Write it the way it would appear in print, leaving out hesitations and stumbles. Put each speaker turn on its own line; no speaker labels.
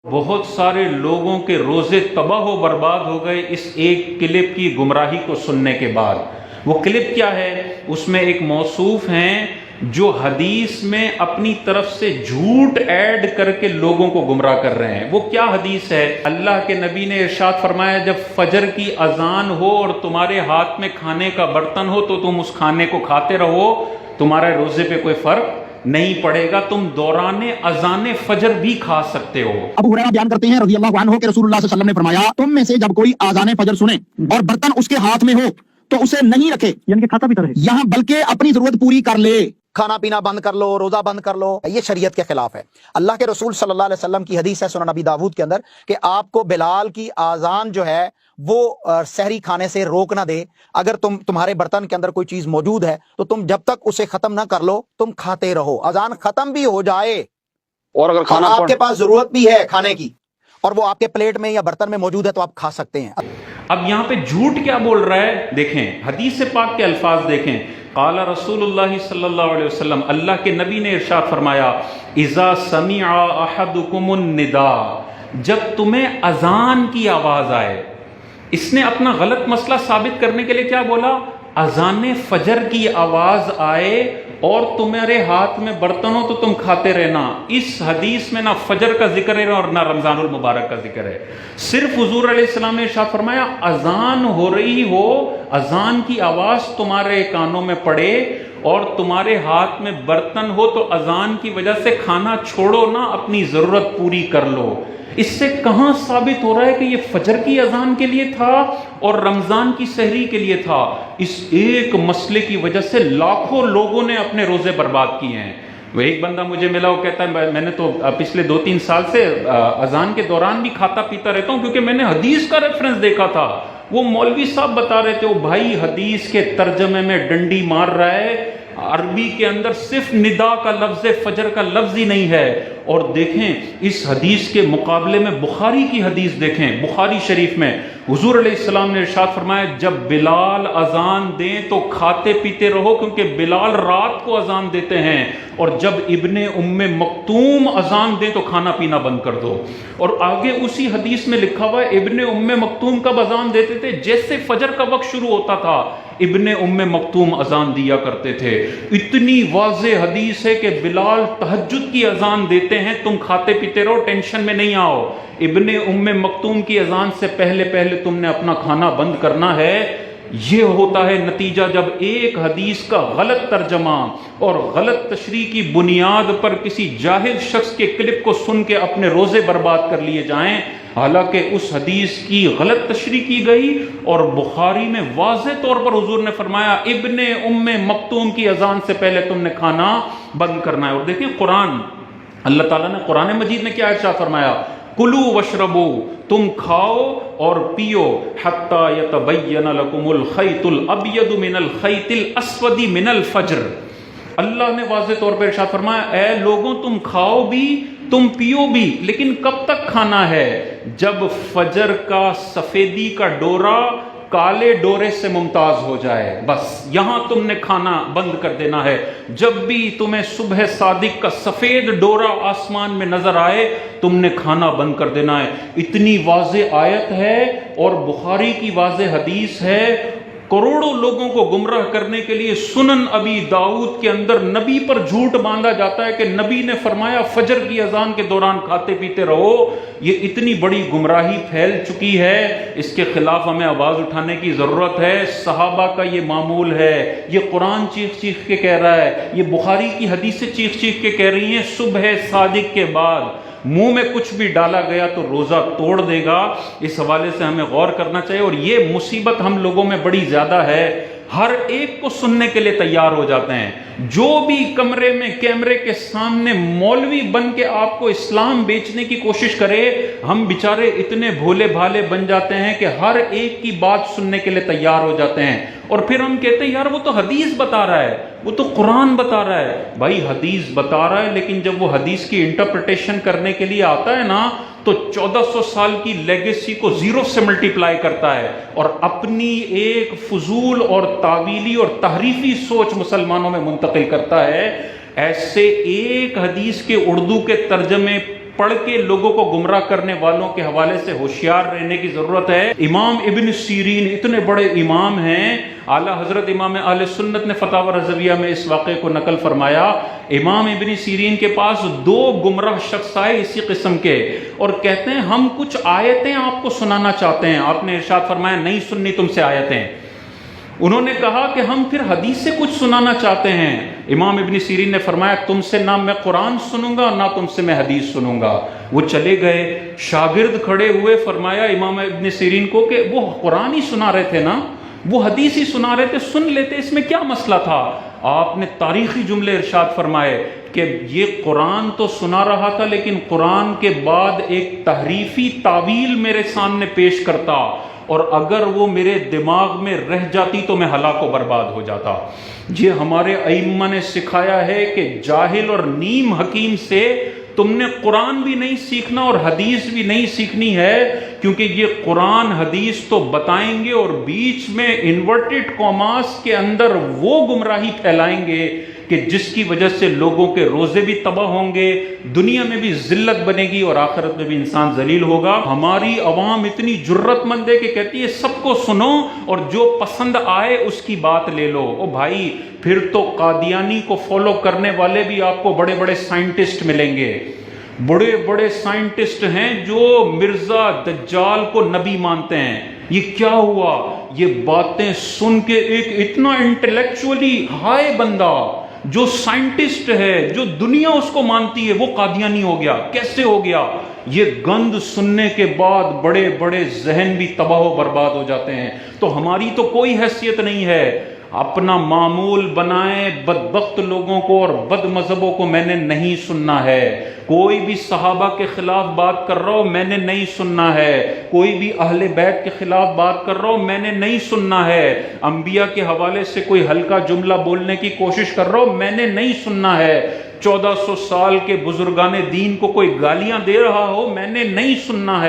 بہت سارے لوگوں کے روزے تباہ و برباد ہو گئے اس ایک کلپ کی گمراہی کو سننے کے بعد۔ وہ کلپ کیا ہے؟ اس میں ایک موصوف ہیں جو حدیث میں اپنی طرف سے جھوٹ ایڈ کر کے لوگوں کو گمراہ کر رہے ہیں۔ وہ کیا حدیث ہے؟ اللہ کے نبی نے ارشاد فرمایا جب فجر کی اذان ہو اور تمہارے ہاتھ میں کھانے کا برتن ہو تو تم اس کھانے کو کھاتے رہو، تمہارے روزے پہ کوئی فرق نہیں پڑے گا، تم دوران اذان فجر بھی کھا سکتے ہو۔
ابو ہریرہ بیان کرتے ہیں رضی اللہ عنہ کہ رسول اللہ صلی اللہ علیہ وسلم نے فرمایا تم میں سے جب کوئی اذان فجر سنے اور برتن اس کے ہاتھ میں ہو تو اسے نہیں رکھے، یعنی کہ کھاتا پیتا رہے، یہاں بلکہ اپنی ضرورت پوری کر لے۔ کھانا پینا بند کر لو، روزہ بند کر لو، یہ شریعت کے خلاف ہے۔ اللہ کے رسول صلی اللہ علیہ وسلم کی حدیث ہے سنن ابی داؤد کے اندر کہ آپ کو بلال کی اذان جو ہے وہ سحری کھانے سے روک نہ دے، اگر تمہارے برتن کے اندر کوئی چیز موجود ہے تو تم جب تک اسے ختم نہ کر لو تم کھاتے رہو، اذان ختم بھی ہو جائے
اور اگر کھانا
آپ کے پاس ضرورت بھی ہے کھانے کی اور وہ آپ کے پلیٹ میں یا برتن میں موجود ہے تو آپ کھا سکتے ہیں۔
اب یہاں پہ جھوٹ کیا بول رہا ہے؟ دیکھیں حدیث پاک کے الفاظ دیکھیں، قال رسول اللہ صلی اللہ علیہ وسلم، اللہ کے نبی نے ارشاد فرمایا اذا سمع احدکم النداء، جب تمہیں اذان کی آواز آئے۔ اس نے اپنا غلط مسئلہ ثابت کرنے کے لیے کیا بولا؟ اذان فجر کی آواز آئے اور تمہارے ہاتھ میں برتن ہو تو تم کھاتے رہنا۔ اس حدیث میں نہ فجر کا ذکر ہے اور نہ رمضان المبارک کا ذکر ہے، صرف حضور علیہ السلام نے ارشاد فرمایا اذان ہو رہی ہو، اذان کی آواز تمہارے کانوں میں پڑے اور تمہارے ہاتھ میں برتن ہو تو اذان کی وجہ سے کھانا چھوڑو نہ، اپنی ضرورت پوری کر لو۔ اس سے کہاں ثابت ہو رہا ہے کہ یہ فجر کی اذان کے لیے تھا اور رمضان کی سحری کے لیے تھا؟ اس ایک مسئلے کی وجہ سے لاکھوں لوگوں نے اپنے روزے برباد کیے ہیں۔ وہ ایک بندہ مجھے ملا، وہ کہتا ہے میں نے تو پچھلے 2-3 سال سے اذان کے دوران بھی کھاتا پیتا رہتا ہوں کیونکہ میں نے حدیث کا ریفرنس دیکھا تھا۔ وہ مولوی صاحب بتا رہے تھے، وہ بھائی حدیث کے ترجمے میں ڈنڈی مار رہا ہے، عربی کے اندر صرف ندا کا لفظ فجر کا لفظ ہی نہیں ہے۔ اور دیکھیں اس حدیث کے مقابلے میں بخاری کی حدیث دیکھیں، بخاری شریف میں حضور علیہ السلام نے ارشاد فرمایا جب بلال اذان دیں تو کھاتے پیتے رہو کیونکہ بلال رات کو اذان دیتے ہیں، اور جب ابن ام مکتوم اذان دیں تو کھانا پینا بند کر دو۔ اور آگے اسی حدیث میں لکھا ہوا ہے ابن ام مکتوم کب اذان دیتے تھے؟ جیسے فجر کا وقت شروع ہوتا تھا ابن ام مکتوم اذان دیا کرتے تھے۔ اتنی واضح حدیث ہے کہ بلال تہجد کی اذان دیتے ہیں، تم کھاتے پیتے رہو، ٹینشن میں نہیں آؤ۔ ابن ام مکتوم کی اذان سے پہلے تم نے اپنا کھانا بند کرنا ہے۔ یہ ہوتا ہے نتیجہ جب ایک حدیث کا غلط ترجمہ اور غلط تشریح کی بنیاد پر کسی جاہل شخص کے کلپ کو سن کے اپنے روزے برباد کر لیے جائیں، حالانکہ اس حدیث کی غلط تشریح کی گئی اور بخاری میں واضح طور پر حضور نے فرمایا ابن ام مکتوم کی اذان سے پہلے تم نے کھانا بند کرنا ہے۔ اور دیکھیں قرآن، اللہ تعالیٰ نے قرآن مجید میں کیا ارشاد فرمایا؟ کلو وشربو، تم کھاؤ اور پیو، حتی یتبین لکم الخیط الابید من الخیط الاسود من الفجر۔ اللہ نے واضح طور پر ارشاد فرمایا اے لوگوں تم کھاؤ بھی تم پیو بھی، لیکن کب تک کھانا ہے؟ جب فجر کا سفیدی کا ڈورا کالے ڈورے سے ممتاز ہو جائے، بس یہاں تم نے کھانا بند کر دینا ہے۔ جب بھی تمہیں صبح صادق کا سفید ڈورا آسمان میں نظر آئے تم نے کھانا بند کر دینا ہے۔ اتنی واضح آیت ہے اور بخاری کی واضح حدیث ہے۔ کروڑوں لوگوں کو گمراہ کرنے کے لیے سنن ابی داؤد کے اندر نبی پر جھوٹ باندھا جاتا ہے کہ نبی نے فرمایا فجر کی اذان کے دوران کھاتے پیتے رہو۔ یہ اتنی بڑی گمراہی پھیل چکی ہے، اس کے خلاف ہمیں آواز اٹھانے کی ضرورت ہے۔ صحابہ کا یہ معمول ہے، یہ قرآن چیخ چیخ کے کہہ رہا ہے، یہ بخاری کی حدیثیں چیخ چیخ کے کہہ رہی ہیں صبح صادق کے بعد منہ میں کچھ بھی ڈالا گیا تو روزہ توڑ دے گا۔ اس حوالے سے ہمیں غور کرنا چاہیے، اور یہ مصیبت ہم لوگوں میں بڑی زیادہ ہے، ہر ایک کو سننے کے لیے تیار ہو جاتے ہیں۔ جو بھی کمرے میں کیمرے کے سامنے مولوی بن کے آپ کو اسلام بیچنے کی کوشش کرے، ہم بیچارے اتنے بھولے بھالے بن جاتے ہیں کہ ہر ایک کی بات سننے کے لیے تیار ہو جاتے ہیں، اور پھر ہم کہتے ہیں یار وہ تو حدیث بتا رہا ہے، وہ تو قرآن بتا رہا ہے۔ بھائی حدیث بتا رہا ہے، لیکن جب وہ حدیث کی انٹرپریٹیشن کرنے کے لیے آتا ہے نا تو 1400 سال کی لیگیسی کو 0 سے ملٹیپلائی کرتا ہے اور اپنی ایک فضول اور تعویلی اور تحریفی سوچ مسلمانوں میں منتقل کرتا ہے۔ ایسے ایک حدیث کے اردو کے ترجمے پڑھ کے لوگوں کو گمراہ کرنے والوں کے حوالے سے ہوشیار رہنے کی ضرورت ہے۔ امام ابن سیرین اتنے بڑے امام ہیں، اعلیٰ حضرت امام اہل سنت نے فتاوی رضویہ میں اس واقعے کو نقل فرمایا۔ امام ابن سیرین کے پاس 2 گمراہ شخص آئے اسی قسم کے، اور کہتے ہیں ہم کچھ آیتیں آپ کو سنانا چاہتے ہیں۔ آپ نے ارشاد فرمایا نہیں سننی تم سے آیتیں۔ انہوں نے کہا کہ ہم پھر حدیث سے کچھ سنانا چاہتے ہیں۔ امام ابن سیرین نے فرمایا تم سے نہ میں قرآن سنوں گا نہ تم سے میں حدیث سنوں گا۔ وہ چلے گئے، شاگرد کھڑے ہوئے، فرمایا امام ابن سیرین کو کہ وہ قرآن ہی سنا رہے تھے نا، وہ حدیث ہی سنا رہے تھے، سن لیتے، اس میں کیا مسئلہ تھا؟ آپ نے تاریخی جملے ارشاد فرمائے کہ یہ قرآن تو سنا رہا تھا لیکن قرآن کے بعد ایک تحریفی تعویل میرے سامنے پیش کرتا، اور اگر وہ میرے دماغ میں رہ جاتی تو میں ہلاک و برباد ہو جاتا۔ یہ ہمارے ائمہ نے سکھایا ہے کہ جاہل اور نیم حکیم سے تم نے قرآن بھی نہیں سیکھنا اور حدیث بھی نہیں سیکھنی ہے، کیونکہ یہ قرآن حدیث تو بتائیں گے اور بیچ میں انورٹڈ کاماس کے اندر وہ گمراہی پھیلائیں گے کہ جس کی وجہ سے لوگوں کے روزے بھی تباہ ہوں گے، دنیا میں بھی ذلت بنے گی اور آخرت میں بھی انسان ذلیل ہوگا۔ ہماری عوام اتنی جرت مند ہے کہ کہتی ہے سب کو سنو اور جو پسند آئے اس کی بات لے لو۔ او بھائی، پھر تو قادیانی کو فالو کرنے والے بھی آپ کو بڑے بڑے سائنٹسٹ ملیں گے، بڑے بڑے سائنٹسٹ ہیں جو مرزا دجال کو نبی مانتے ہیں۔ یہ کیا ہوا؟ یہ باتیں سن کے ایک اتنا انٹلیکچولی ہائی بندہ جو سائنٹسٹ ہے، جو دنیا اس کو مانتی ہے، وہ قادیانی ہو گیا۔ کیسے ہو گیا؟ یہ گند سننے کے بعد بڑے بڑے ذہن بھی تباہ و برباد ہو جاتے ہیں۔ تو ہماری تو کوئی حیثیت نہیں ہے، اپنا معمول بنائیں بدبخت لوگوں کو اور بد مذہبوں کو میں نے نہیں سننا ہے۔ کوئی بھی صحابہ کے خلاف بات کر رہا ہو میں نے نہیں سننا ہے، کوئی بھی اہل بیت کے خلاف بات کر رہا ہو میں نے نہیں سننا ہے، انبیاء کے حوالے سے کوئی ہلکا جملہ بولنے کی کوشش کر رہا ہو میں نے نہیں سننا ہے، 1400 سال کے بزرگان دین کو کوئی گالیاں دے رہا ہو میں نے نہیں سننا ہے۔